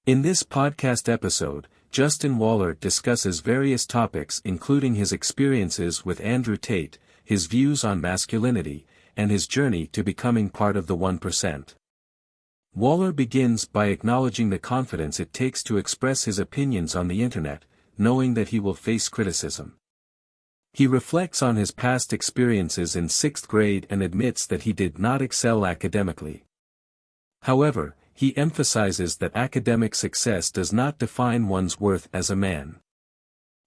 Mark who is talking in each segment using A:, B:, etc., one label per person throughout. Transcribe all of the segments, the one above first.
A: In this podcast episode, Justin Waller discusses various topics including his experiences with Andrew Tate, his views on masculinity, and his journey to becoming part of the 1%. Waller begins by acknowledging the confidence it takes to express his opinions on the internet, knowing that he will face criticism. He reflects on his past experiences in 6th grade and admits that he did not excel academically. However, he emphasizes that academic success does not define one's worth as a man.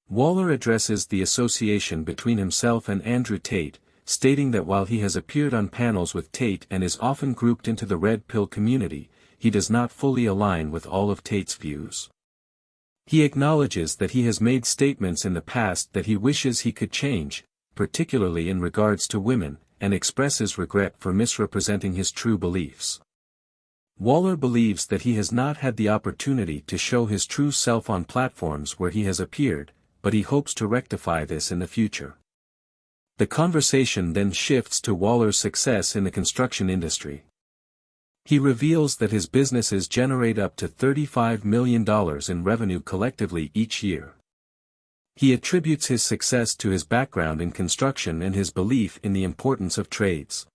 A: Waller addresses the association between himself and Andrew Tate, stating that while he has appeared on panels with Tate and is often grouped into the red pill community, he does not fully align with all of Tate's views. He acknowledges that he has made statements in the past that he wishes he could change, particularly in regards to women, and expresses regret for misrepresenting his true beliefs. Waller believes that he has not had the opportunity to show his true self on platforms where he has appeared, but he hopes to rectify this in the future. The conversation then shifts to Waller's success in the construction industry. He reveals that his businesses generate up to $35 million in revenue collectively each year. He attributes his success to his background in construction and his belief in the importance of trades.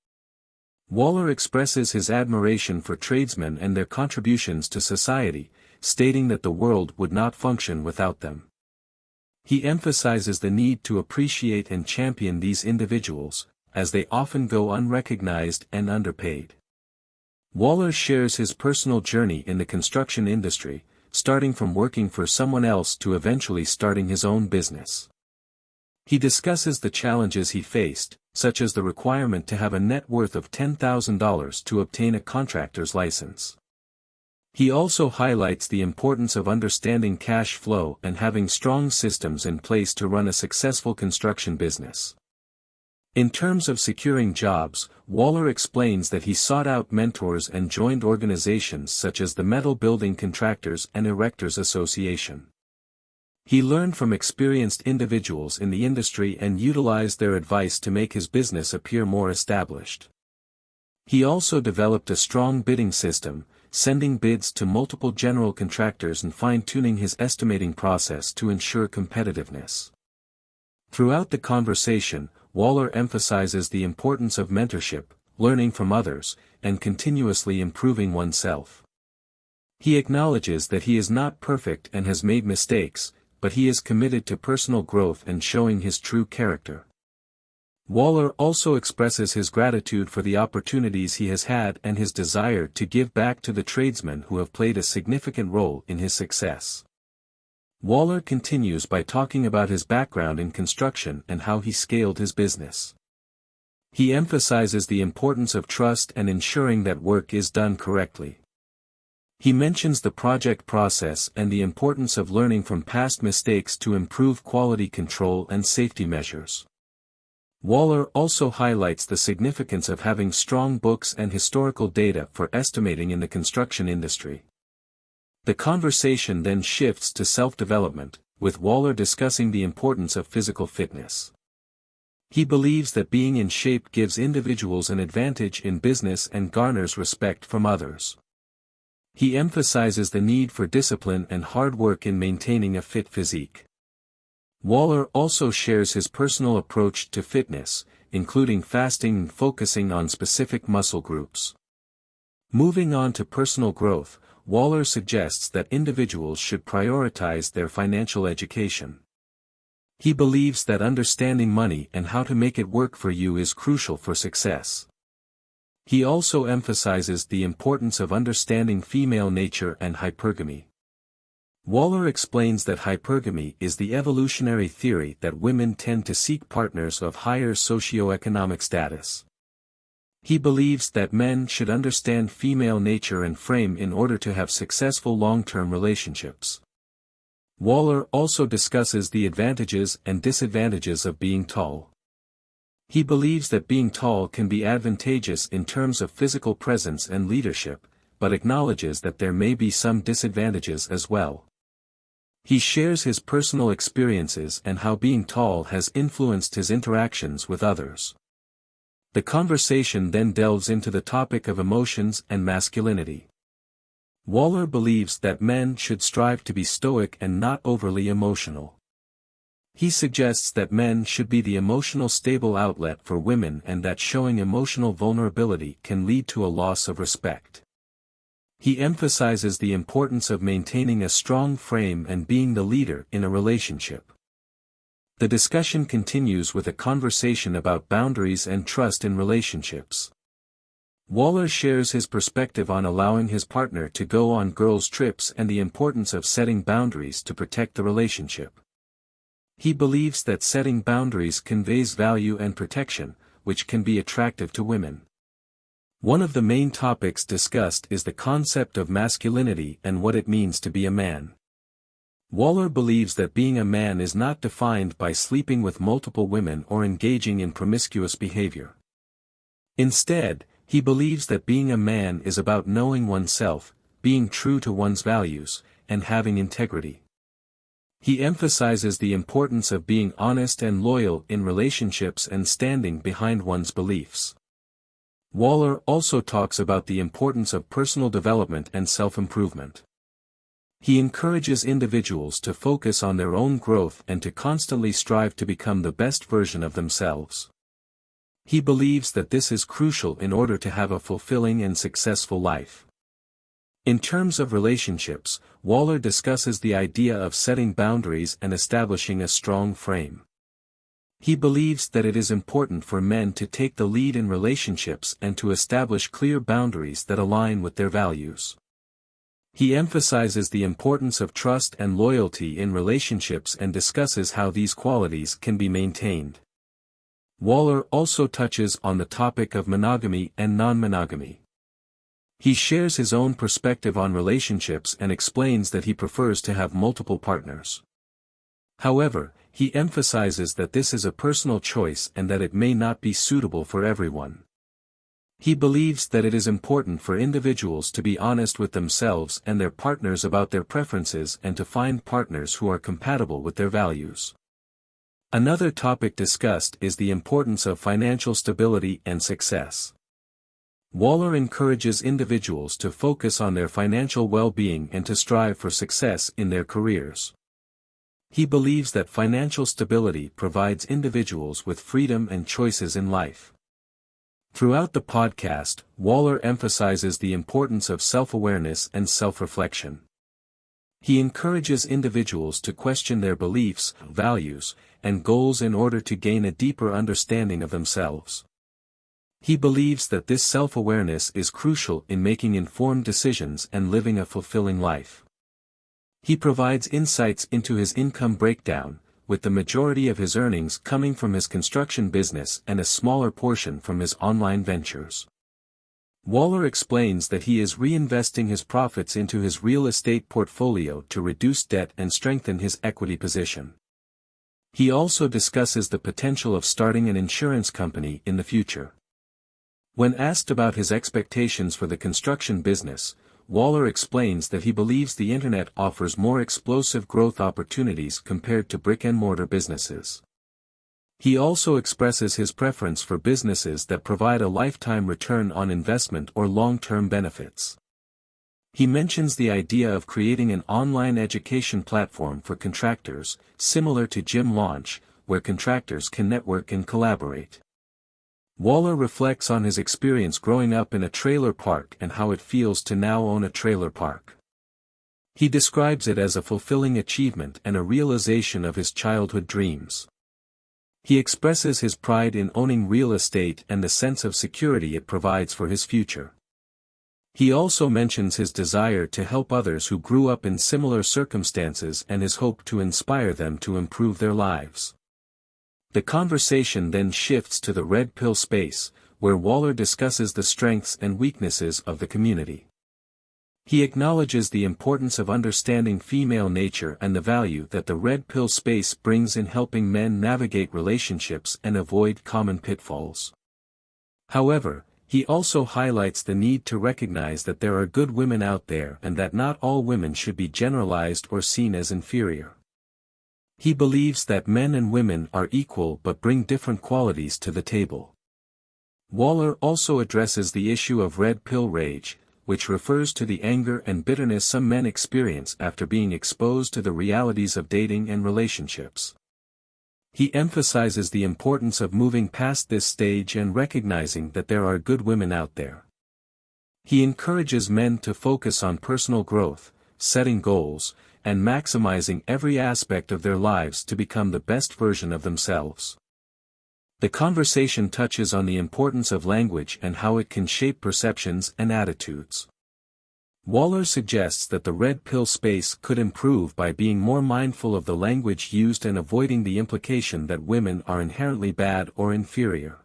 A: Waller expresses his admiration for tradesmen and their contributions to society, stating that the world would not function without them. He emphasizes the need to appreciate and champion these individuals, as they often go unrecognized and underpaid. Waller shares his personal journey in the construction industry, starting from working for someone else to eventually starting his own business. He discusses the challenges he faced, such as the requirement to have a net worth of $10,000 to obtain a contractor's license. He also highlights the importance of understanding cash flow and having strong systems in place to run a successful construction business. In terms of securing jobs, Waller explains that he sought out mentors and joined organizations such as the Metal Building Contractors and Erectors Association. He learned from experienced individuals in the industry and utilized their advice to make his business appear more established. He also developed a strong bidding system, sending bids to multiple general contractors and fine-tuning his estimating process to ensure competitiveness. Throughout the conversation, Waller emphasizes the importance of mentorship, learning from others, and continuously improving oneself. He acknowledges that he is not perfect and has made mistakes, but he is committed to personal growth and showing his true character. Waller also expresses his gratitude for the opportunities he has had and his desire to give back to the tradesmen who have played a significant role in his success. Waller continues by talking about his background in construction and how he scaled his business. He emphasizes the importance of trust and ensuring that work is done correctly. He mentions the project process and the importance of learning from past mistakes to improve quality control and safety measures. Waller also highlights the significance of having strong books and historical data for estimating in the construction industry. The conversation then shifts to self-development, with Waller discussing the importance of physical fitness. He believes that being in shape gives individuals an advantage in business and garners respect from others. He emphasizes the need for discipline and hard work in maintaining a fit physique. Waller also shares his personal approach to fitness, including fasting and focusing on specific muscle groups. Moving on to personal growth, Waller suggests that individuals should prioritize their financial education. He believes that understanding money and how to make it work for you is crucial for success. He also emphasizes the importance of understanding female nature and hypergamy. Waller explains that hypergamy is the evolutionary theory that women tend to seek partners of higher socioeconomic status. He believes that men should understand female nature and frame in order to have successful long-term relationships. Waller also discusses the advantages and disadvantages of being tall. He believes that being tall can be advantageous in terms of physical presence and leadership, but acknowledges that there may be some disadvantages as well. He shares his personal experiences and how being tall has influenced his interactions with others. The conversation then delves into the topic of emotions and masculinity. Waller believes that men should strive to be stoic and not overly emotional. He suggests that men should be the emotional stable outlet for women and that showing emotional vulnerability can lead to a loss of respect. He emphasizes the importance of maintaining a strong frame and being the leader in a relationship. The discussion continues with a conversation about boundaries and trust in relationships. Waller shares his perspective on allowing his partner to go on girls' trips and the importance of setting boundaries to protect the relationship. He believes that setting boundaries conveys value and protection, which can be attractive to women. One of the main topics discussed is the concept of masculinity and what it means to be a man. Waller believes that being a man is not defined by sleeping with multiple women or engaging in promiscuous behavior. Instead, he believes that being a man is about knowing oneself, being true to one's values, and having integrity. He emphasizes the importance of being honest and loyal in relationships and standing behind one's beliefs. Waller also talks about the importance of personal development and self-improvement. He encourages individuals to focus on their own growth and to constantly strive to become the best version of themselves. He believes that this is crucial in order to have a fulfilling and successful life. In terms of relationships, Waller discusses the idea of setting boundaries and establishing a strong frame. He believes that it is important for men to take the lead in relationships and to establish clear boundaries that align with their values. He emphasizes the importance of trust and loyalty in relationships and discusses how these qualities can be maintained. Waller also touches on the topic of monogamy and non-monogamy. He shares his own perspective on relationships and explains that he prefers to have multiple partners. However, he emphasizes that this is a personal choice and that it may not be suitable for everyone. He believes that it is important for individuals to be honest with themselves and their partners about their preferences and to find partners who are compatible with their values. Another topic discussed is the importance of financial stability and success. Waller encourages individuals to focus on their financial well-being and to strive for success in their careers. He believes that financial stability provides individuals with freedom and choices in life. Throughout the podcast, Waller emphasizes the importance of self-awareness and self-reflection. He encourages individuals to question their beliefs, values, and goals in order to gain a deeper understanding of themselves. He believes that this self-awareness is crucial in making informed decisions and living a fulfilling life. He provides insights into his income breakdown, with the majority of his earnings coming from his construction business and a smaller portion from his online ventures. Waller explains that he is reinvesting his profits into his real estate portfolio to reduce debt and strengthen his equity position. He also discusses the potential of starting an insurance company in the future. When asked about his expectations for the construction business, Waller explains that he believes the internet offers more explosive growth opportunities compared to brick-and-mortar businesses. He also expresses his preference for businesses that provide a lifetime return on investment or long-term benefits. He mentions the idea of creating an online education platform for contractors, similar to Gym Launch, where contractors can network and collaborate. Waller reflects on his experience growing up in a trailer park and how it feels to now own a trailer park. He describes it as a fulfilling achievement and a realization of his childhood dreams. He expresses his pride in owning real estate and the sense of security it provides for his future. He also mentions his desire to help others who grew up in similar circumstances and his hope to inspire them to improve their lives. The conversation then shifts to the red pill space, where Waller discusses the strengths and weaknesses of the community. He acknowledges the importance of understanding female nature and the value that the red pill space brings in helping men navigate relationships and avoid common pitfalls. However, he also highlights the need to recognize that there are good women out there and that not all women should be generalized or seen as inferior. He believes that men and women are equal but bring different qualities to the table. Waller also addresses the issue of red pill rage, which refers to the anger and bitterness some men experience after being exposed to the realities of dating and relationships. He emphasizes the importance of moving past this stage and recognizing that there are good women out there. He encourages men to focus on personal growth, setting goals, and maximizing every aspect of their lives to become the best version of themselves. The conversation touches on the importance of language and how it can shape perceptions and attitudes. Waller suggests that the red pill space could improve by being more mindful of the language used and avoiding the implication that women are inherently bad or inferior.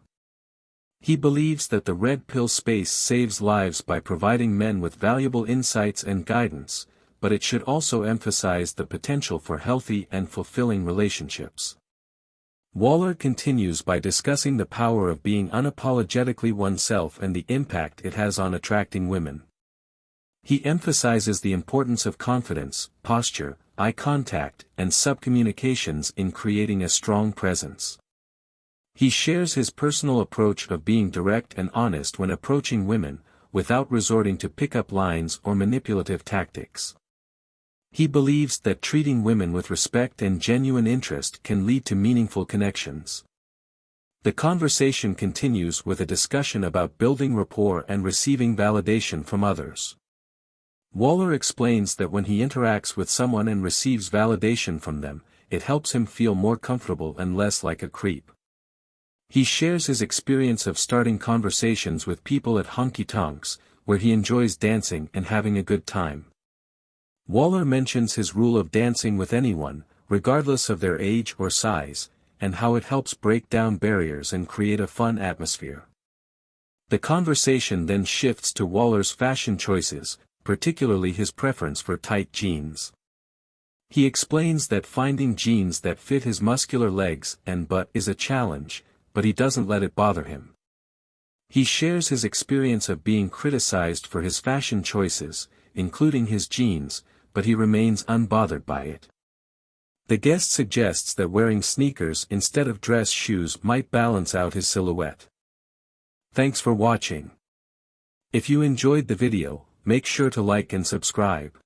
A: He believes that the red pill space saves lives by providing men with valuable insights and guidance, but it should also emphasize the potential for healthy and fulfilling relationships. Waller continues by discussing the power of being unapologetically oneself and the impact it has on attracting women. He emphasizes the importance of confidence, posture, eye contact, and subcommunications in creating a strong presence. He shares his personal approach of being direct and honest when approaching women, without resorting to pick-up lines or manipulative tactics. He believes that treating women with respect and genuine interest can lead to meaningful connections. The conversation continues with a discussion about building rapport and receiving validation from others. Waller explains that when he interacts with someone and receives validation from them, it helps him feel more comfortable and less like a creep. He shares his experience of starting conversations with people at honky-tonks, where he enjoys dancing and having a good time. Waller mentions his rule of dancing with anyone, regardless of their age or size, and how it helps break down barriers and create a fun atmosphere. The conversation then shifts to Waller's fashion choices, particularly his preference for tight jeans. He explains that finding jeans that fit his muscular legs and butt is a challenge, but he doesn't let it bother him. He shares his experience of being criticized for his fashion choices, including his jeans, but he remains unbothered by it. The guest suggests that wearing sneakers instead of dress shoes might balance out his silhouette. Thanks for watching. If you enjoyed the video, make sure to like and subscribe.